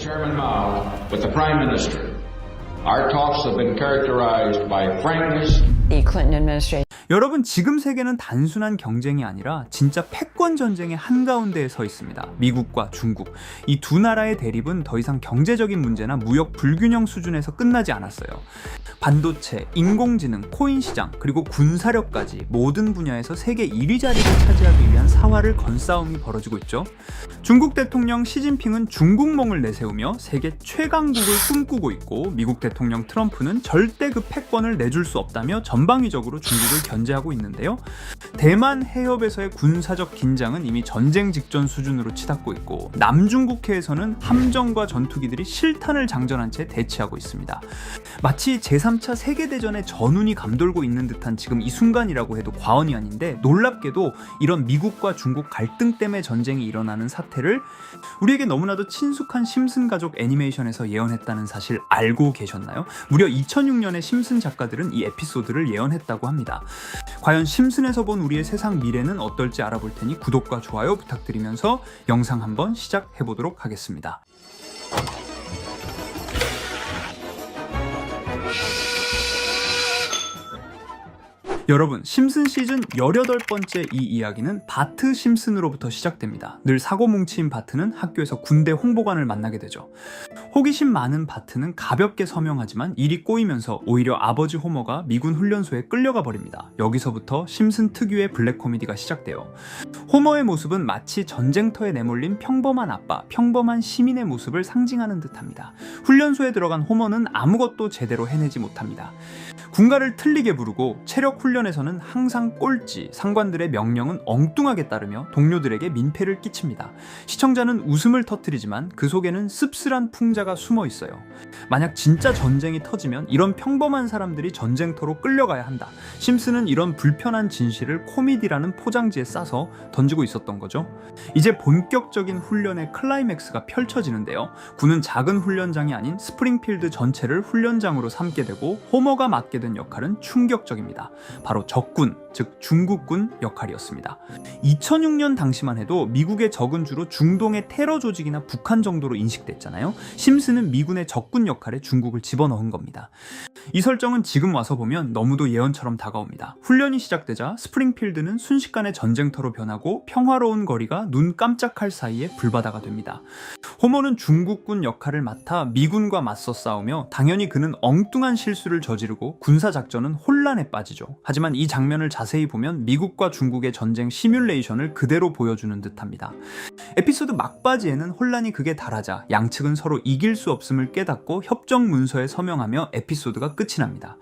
Chairman Mao with the Prime Minister. Our talks have been characterized by frankness. The Clinton administration. 여러분, 지금 세계는 단순한 경쟁이 아니라 진짜 패권 전쟁의 한가운데에 서 있습니다. 미국과 중국. 이 두 나라의 대립은 더 이상 경제적인 문제나 무역 불균형 수준에서 끝나지 않았어요. 반도체, 인공지능, 코인 시장, 그리고 군사력까지 모든 분야에서 세계 1위 자리를 차지하기 위한 사활을 건 싸움이 벌어지고 있죠. 중국 대통령 시진핑은 중국몽을 내세우며 세계 최강국을 꿈꾸고 있고, 미국 대통령 트럼프는 절대 그 패권을 내줄 수 없다며 전방위적으로 중국을 견제하고 있는데요. 대만 해협에서의 군사적 긴장은 이미 전쟁 직전 수준으로 치닫고 있고, 남중국해에서는 함정과 전투기들이 실탄을 장전한 채 대치하고 있습니다. 마치 제3차 세계대전의 전운이 감돌고 있는 듯한 지금 이 순간이라고 해도 과언이 아닌데, 놀랍게도 이런 미국과 중국 갈등 때문에 전쟁이 일어나는 사태를 우리에게 너무나도 친숙한 심슨 가족 애니메이션에서 예언했다는 사실 알고 계셨나요? 무려 2006년에 심슨 작가들은 이 에피소드를 예언했다고 합니다. 과연 심슨에서 본 우리의 세상 미래는 어떨지 알아볼 테니 구독과 좋아요 부탁드리면서 영상 한번 시작해 보도록 하겠습니다. 여러분, 심슨 시즌 18번째 이 이야기는 바트 심슨으로부터 시작됩니다. 늘 사고뭉치인 바트는 학교에서 군대 홍보관을 만나게 되죠. 호기심 많은 바트는 가볍게 서명하지만 일이 꼬이면서 오히려 아버지 호머가 미군 훈련소에 끌려가 버립니다. 여기서부터 심슨 특유의 블랙 코미디가 시작돼요. 호머의 모습은 마치 전쟁터에 내몰린 평범한 아빠, 평범한 시민의 모습을 상징하는 듯합니다. 훈련소에 들어간 호머는 아무것도 제대로 해내지 못합니다. 군가를 틀리게 부르고 체력 훈련에서는 항상 꼴찌, 상관들의 명령은 엉뚱하게 따르며 동료들에게 민폐를 끼칩니다. 시청자는 웃음을 터뜨리지만 그 속에는 씁쓸한 풍자가 숨어 있어요. 만약 진짜 전쟁이 터지면 이런 평범한 사람들이 전쟁터로 끌려가야 한다. 심슨은 이런 불편한 진실을 코미디라는 포장지에 싸서 던지고 있었던 거죠. 이제 본격적인 훈련의 클라이맥스가 펼쳐지는데요. 군은 작은 훈련장이 아닌 스프링필드 전체를 훈련장으로 삼게 되고, 호머가 맡게 된 역할은 충격적입니다. 바로 적군, 즉 중국군 역할이었습니다. 2006년 당시만 해도 미국의 적은 주로 중동의 테러 조직이나 북한 정도로 인식됐잖아요. 심슨은 미군의 적군 역할에 중국을 집어넣은 겁니다. 이 설정은 지금 와서 보면 너무도 예언처럼 다가옵니다. 훈련이 시작되자 스프링필드는 순식간에 전쟁터로 변하고 평화로운 거리가 눈 깜짝할 사이에 불바다가 됩니다. 호머는 중국군 역할을 맡아 미군과 맞서 싸우며, 당연히 그는 엉뚱한 실수를 저지르고 군사작전은 혼란에 빠지죠. 하지만 이 장면을 자세히 보면 미국과 중국의 전쟁 시뮬레이션을 그대로 보여주는 듯합니다. 에피소드 막바지에는 혼란이 극에 달하자 양측은 서로 이길 수 없음을 깨닫고 협정 문서에 서명하며 에피소드가 끝이 납니다.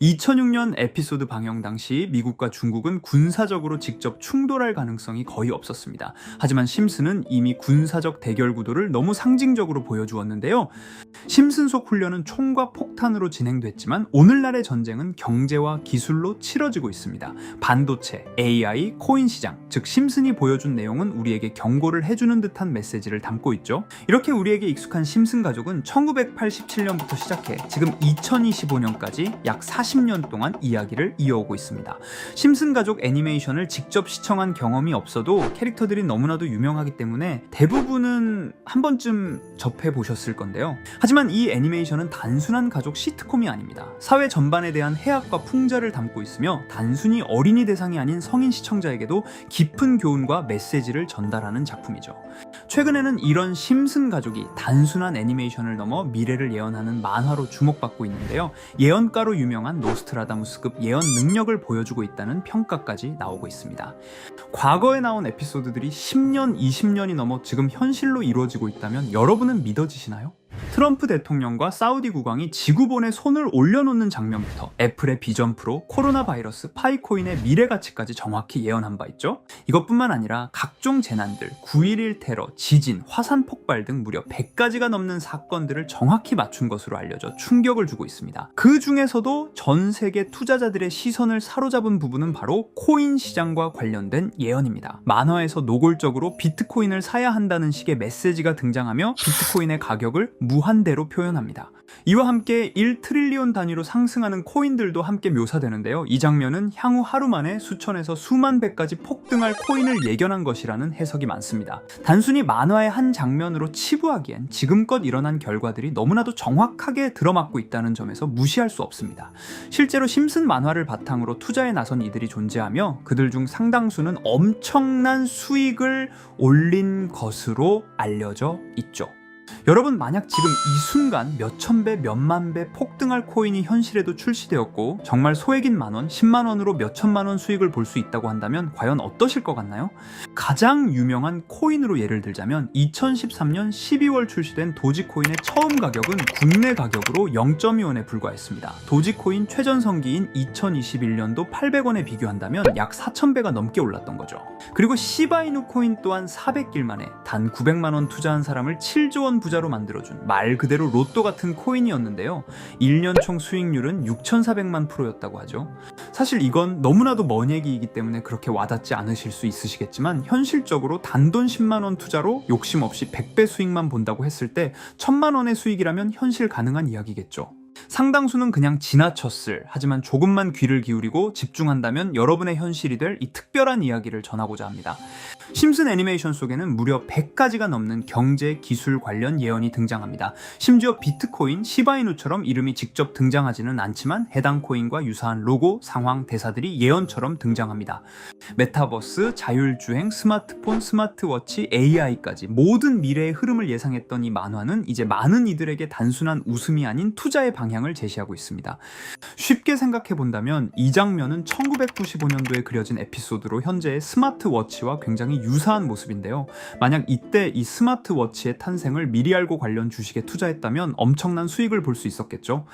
2006년 에피소드 방영 당시 미국과 중국은 군사적으로 직접 충돌할 가능성이 거의 없었습니다. 하지만 심슨은 이미 군사적 대결 구도를 너무 상징적으로 보여주었는데요. 심슨 속 훈련은 총과 폭탄으로 진행됐지만 오늘날의 전쟁은 경제와 기술로 치러지고 있습니다. 반도체, AI, 코인 시장, 즉 심슨이 보여준 내용은 우리에게 경고를 해주는 듯한 메시지를 담고 있죠. 이렇게 우리에게 익숙한 심슨 가족은 1987년부터 시작해 지금 2025년까지 약 40년 동안 이야기를 이어오고 있습니다. 심슨 가족 애니메이션을 직접 시청한 경험이 없어도 캐릭터들이 너무나도 유명하기 때문에 대부분은 한 번쯤 접해보셨을 건데요. 하지만 이 애니메이션은 단순한 가족 시트콤이 아닙니다. 사회 전반에 대한 해악과 풍자를 담고 있으며, 단순히 어린이 대상이 아닌 성인 시청자에게도 깊은 교훈과 메시지를 전달하는 작품이죠. 최근에는 이런 심슨 가족이 단순한 애니메이션을 넘어 미래를 예언하는 만화로 주목받고 있는데요. 예언가로 유명한 노스트라다무스급 예언 능력을 보여주고 있다는 평가까지 나오고 있습니다. 과거에 나온 에피소드들이 10년, 20년이 넘어 지금 현실로 이루어지고 있다면 여러분은 믿어지시나요? 트럼프 대통령과 사우디 국왕이 지구본에 손을 올려놓는 장면부터 애플의 비전 프로, 코로나 바이러스, 파이코인의 미래 가치까지 정확히 예언한 바 있죠. 이것뿐만 아니라 각종 재난들, 9.11 테러, 지진, 화산 폭발 등 무려 100가지가 넘는 사건들을 정확히 맞춘 것으로 알려져 충격을 주고 있습니다. 그 중에서도 전 세계 투자자들의 시선을 사로잡은 부분은 바로 코인 시장과 관련된 예언입니다. 만화에서 노골적으로 비트코인을 사야 한다는 식의 메시지가 등장하며 비트코인의 가격을 무한대로 표현합니다. 이와 함께 1트릴리온 단위로 상승하는 코인들도 함께 묘사되는데요. 이 장면은 향후 하루 만에 수천에서 수만 배까지 폭등할 코인을 예견한 것이라는 해석이 많습니다. 단순히 만화의 한 장면으로 치부하기엔 지금껏 일어난 결과들이 너무나도 정확하게 들어맞고 있다는 점에서 무시할 수 없습니다. 실제로 심슨 만화를 바탕으로 투자에 나선 이들이 존재하며 그들 중 상당수는 엄청난 수익을 올린 것으로 알려져 있죠. 여러분, 만약 지금 이 순간 몇천 배, 몇만 배 폭등할 코인이 현실에도 출시되었고 정말 소액인 만원, 10만원으로 몇천만 원 수익을 볼 수 있다고 한다면 과연 어떠실 것 같나요? 가장 유명한 코인으로 예를 들자면 2013년 12월 출시된 도지코인의 처음 가격은 국내 가격으로 0.2원에 불과했습니다. 도지코인 최전성기인 2021년도 800원에 비교한다면 약 4,000배가 넘게 올랐던 거죠. 그리고 시바이누 코인 또한 400길 만에 단 900만원 투자한 사람을 7조 원 부자로 만들어준 말 그대로 로또 같은 코인이었는데요. 1년 총 수익률은 6,400만 %였다고 하죠. 사실 이건 너무나도 먼 얘기이기 때문에 그렇게 와닿지 않으실 수 있으시겠지만 현실적으로 단돈 10만원 투자로 욕심 없이 100배 수익만 본다고 했을 때 1,000만원의 수익이라면 현실 가능한 이야기겠죠. 상당수는 그냥 지나쳤을, 하지만 조금만 귀를 기울이고 집중한다면 여러분의 현실이 될 이 특별한 이야기를 전하고자 합니다. 심슨 애니메이션 속에는 무려 100가지가 넘는 경제, 기술 관련 예언이 등장합니다. 심지어 비트코인, 시바이누처럼 이름이 직접 등장하지는 않지만 해당 코인과 유사한 로고, 상황, 대사들이 예언처럼 등장합니다. 메타버스, 자율주행, 스마트폰, 스마트워치, AI까지 모든 미래의 흐름을 예상했던 이 만화는 이제 많은 이들에게 단순한 웃음이 아닌 투자의 방향을 제시하고 있습니다. 쉽게 생각해 본다면 이 장면은 1995년도에 그려진 에피소드로 현재의 스마트워치와 굉장히 유사한 모습인데요. 만약 이때 이 스마트워치의 탄생을 미리 알고 관련 주식에 투자했다면 엄청난 수익을 볼 수 있었겠죠.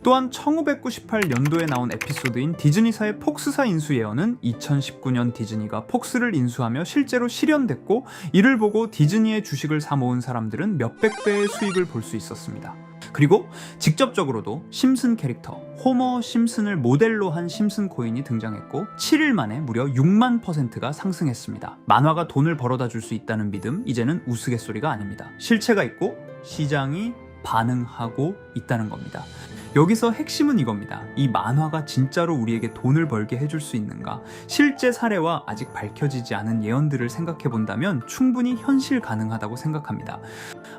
또한 1998년도에 나온 에피소드인 디즈니사의 폭스사 인수 예언은 2019년 디즈니가 폭스를 인수하며 실제로 실현됐고, 이를 보고 디즈니의 주식을 사 모은 사람들은 몇백 배의 수익을 볼 수 있었습니다. 그리고 직접적으로도 심슨 캐릭터 호머 심슨을 모델로 한 심슨 코인이 등장했고 7일 만에 무려 6만 %가 상승했습니다. 만화가 돈을 벌어다 줄 수 있다는 믿음, 이제는 우스갯소리가 아닙니다. 실체가 있고 시장이 반응하고 있다는 겁니다. 여기서 핵심은 이겁니다. 이 만화가 진짜로 우리에게 돈을 벌게 해줄 수 있는가? 실제 사례와 아직 밝혀지지 않은 예언들을 생각해 본다면 충분히 현실 가능하다고 생각합니다.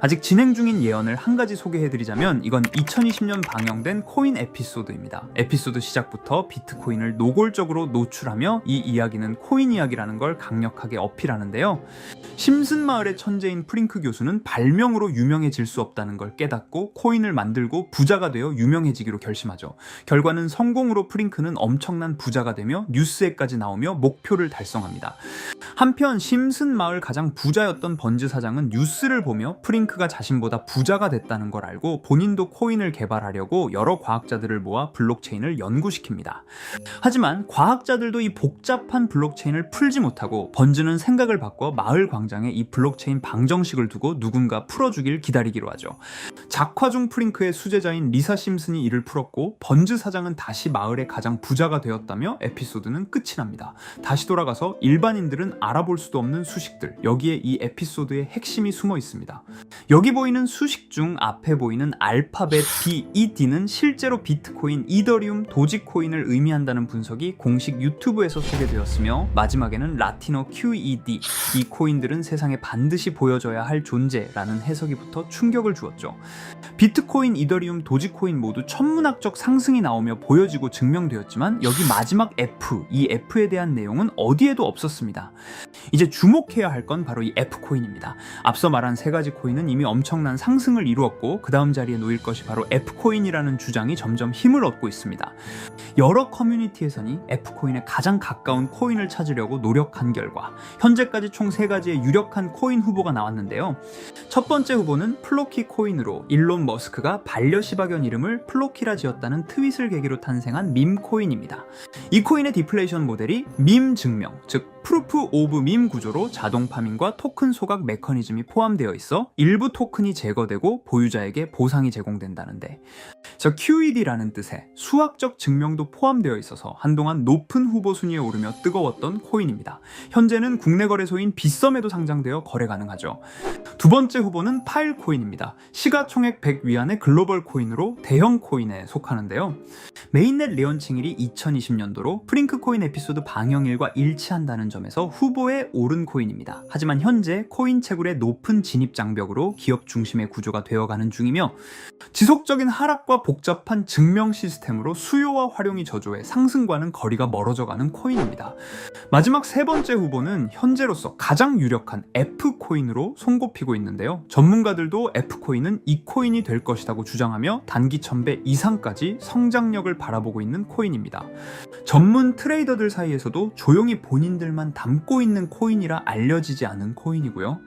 아직 진행 중인 예언을 한 가지 소개해드리자면 이건 2020년 방영된 코인 에피소드입니다. 에피소드 시작부터 비트코인을 노골적으로 노출하며 이 이야기는 코인 이야기라는 걸 강력하게 어필하는데요. 심슨 마을의 천재인 프링크 교수는 발명으로 유명해질 수 없다는 걸 깨닫고 코인을 만들고 부자가 되어 유명해지기로 결심하죠. 결과는 성공으로 프링크는 엄청난 부자가 되며 뉴스에까지 나오며 목표를 달성합니다. 한편 심슨 마을 가장 부자였던 번즈 사장은 뉴스를 보며 프링크가 자신보다 부자가 됐다는 걸 알고 본인도 코인을 개발하려고 여러 과학자들을 모아 블록체인을 연구시킵니다. 하지만 과학자들도 이 복잡한 블록체인을 풀지 못하고 번즈는 생각을 바꿔 마을 광장에 이 블록체인 방정식을 두고 누군가 풀어주길 기다리기로 하죠. 작화 중 프링크의 수제자인 리사 심슨이 이를 풀었고 번즈 사장은 다시 마을의 가장 부자가 되었다며 에피소드는 끝이 납니다. 다시 돌아가서 일반인들은 알아볼 수도 없는 수식들, 여기에 이 에피소드의 핵심이 숨어 있습니다. 여기 보이는 수식 중 앞에 보이는 알파벳 B, 이 D는 실제로 비트코인, 이더리움, 도지코인을 의미한다는 분석이 공식 유튜브에서 소개되었으며 마지막에는 라틴어 QED, 이 코인들은 세상에 반드시 보여줘야 할 존재라는 해석이 붙어 충격을 주었죠. 비트코인, 이더리움, 도지코인 모두 천문학적 상승이 나오며 보여지고 증명되었지만 여기 마지막 F, 이 F에 대한 내용은 어디에도 없었습니다. 이제 주목해야 할 건 바로 이 F코인입니다. 앞서 말한 세 가지 코인은 이미 엄청난 상승을 이루었고 그 다음 자리에 놓일 것이 바로 F코인이라는 주장이 점점 힘을 얻고 있습니다. 여러 커뮤니티에서는 F코인에 가장 가까운 코인을 찾으려고 노력한 결과 현재까지 총 3가지의 유력한 코인 후보가 나왔는데요. 첫 번째 후보는 플로키 코인으로 일론 머스크가 반려시바견 이름을 플로키라 지었다는 트윗을 계기로 탄생한 밈코인입니다. 이 코인의 디플레이션 모델이 밈 증명, 즉 프루프 오브 밈 구조로 자동 파밍과 토큰 소각 메커니즘이 포함되어 있어 일부 토큰이 제거되고 보유자에게 보상이 제공된다는데, 저 QED라는 뜻의 수학적 증명도 포함되어 있어서 한동안 높은 후보 순위에 오르며 뜨거웠던 코인입니다. 현재는 국내 거래소인 빗썸에도 상장되어 거래 가능하죠. 두 번째 후보는 파일코인입니다. 시가총액 100 위안의 글로벌 코인으로 대형 코인에 속하는데요. 메인넷 레언칭일이 2020년도로 프링크 코인 에피소드 방영일과 일치한다는 점에서 후보에 오른 코인입니다. 하지만 현재 코인 채굴의 높은 진입 장벽으로 기업 중심의 구조가 되어가는 중이며, 지속적인 하락과 복잡한 증명 시스템으로 수요와 활용이 저조해 상승과는 거리가 멀어져가는 코인입니다. 마지막 세 번째 후보는 현재로서 가장 유력한 F코인으로 손꼽히고 있는데요. 전문가들도 F코인은 이 코인이 될 것이라고 주장하며 단기 1000배 이상까지 성장력을 바라보고 있는 코인입니다. 전문 트레이더들 사이에서도 조용히 본인들만 담고 있는 코인이라 알려지지 않은 코인이고요.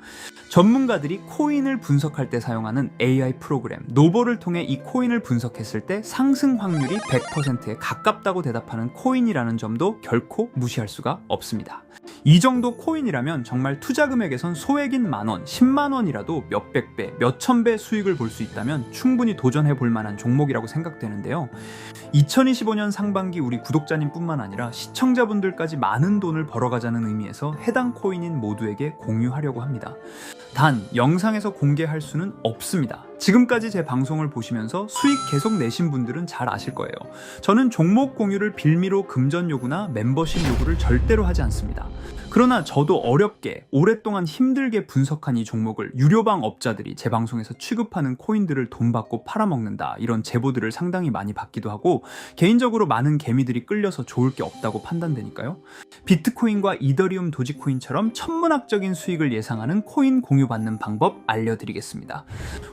전문가들이 코인을 분석할 때 사용하는 AI 프로그램 노보를 통해 이 코인을 분석했을 때 상승 확률이 100%에 가깝다고 대답하는 코인이라는 점도 결코 무시할 수가 없습니다. 이 정도 코인이라면 정말 투자 금액에선 소액인 만원, 10만원이라도 몇백 배, 몇천 배 수익을 볼 수 있다면 충분히 도전해 볼 만한 종목이라고 생각되는데요. 2025년 상반기 우리 구독자님 뿐만 아니라 시청자분들까지 많은 돈을 벌어가자는 의미에서 해당 코인인 모두에게 공유하려고 합니다. 단, 영상에서 공개할 수는 없습니다. 지금까지 제 방송을 보시면서 수익 계속 내신 분들은 잘 아실 거예요. 저는 종목 공유를 빌미로 금전 요구나 멤버십 요구를 절대로 하지 않습니다. 그러나 저도 어렵게 오랫동안 힘들게 분석한 이 종목을 유료방 업자들이 제 방송에서 취급하는 코인들을 돈 받고 팔아먹는다, 이런 제보들을 상당히 많이 받기도 하고 개인적으로 많은 개미들이 끌려서 좋을 게 없다고 판단되니까요. 비트코인과 이더리움 도지코인처럼 천문학적인 수익을 예상하는 코인 공유받는 방법 알려드리겠습니다.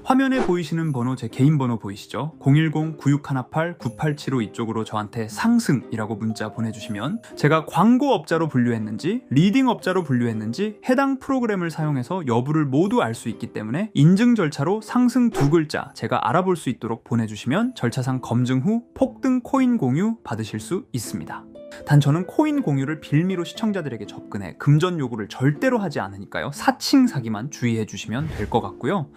화면에 보이시는 번호 제 개인 번호 보이시죠? 010-9618-9875 이쪽으로 저한테 상승이라고 문자 보내주시면 제가 광고업자로 분류했는지 리딩업자로 분류했는지 해당 프로그램을 사용해서 여부를 모두 알 수 있기 때문에 인증 절차로 상승 2글자 제가 알아볼 수 있도록 보내주시면 절차상 검증 후 폭등 코인 공유 받으실 수 있습니다. 단 저는 코인 공유를 빌미로 시청자들에게 접근해 금전 요구를 절대로 하지 않으니까요. 사칭 사기만 주의해 주시면 될 것 같고요.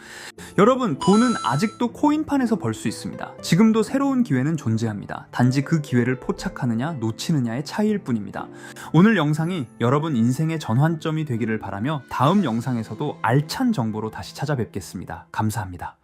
여러분, 돈은 아직도 코인판에서 벌 수 있습니다. 지금도 새로운 기회는 존재합니다. 단지 그 기회를 포착하느냐 놓치느냐의 차이일 뿐입니다. 오늘 영상이 여러분 인생의 전환점이 되기를 바라며 다음 영상에서도 알찬 정보로 다시 찾아뵙겠습니다. 감사합니다.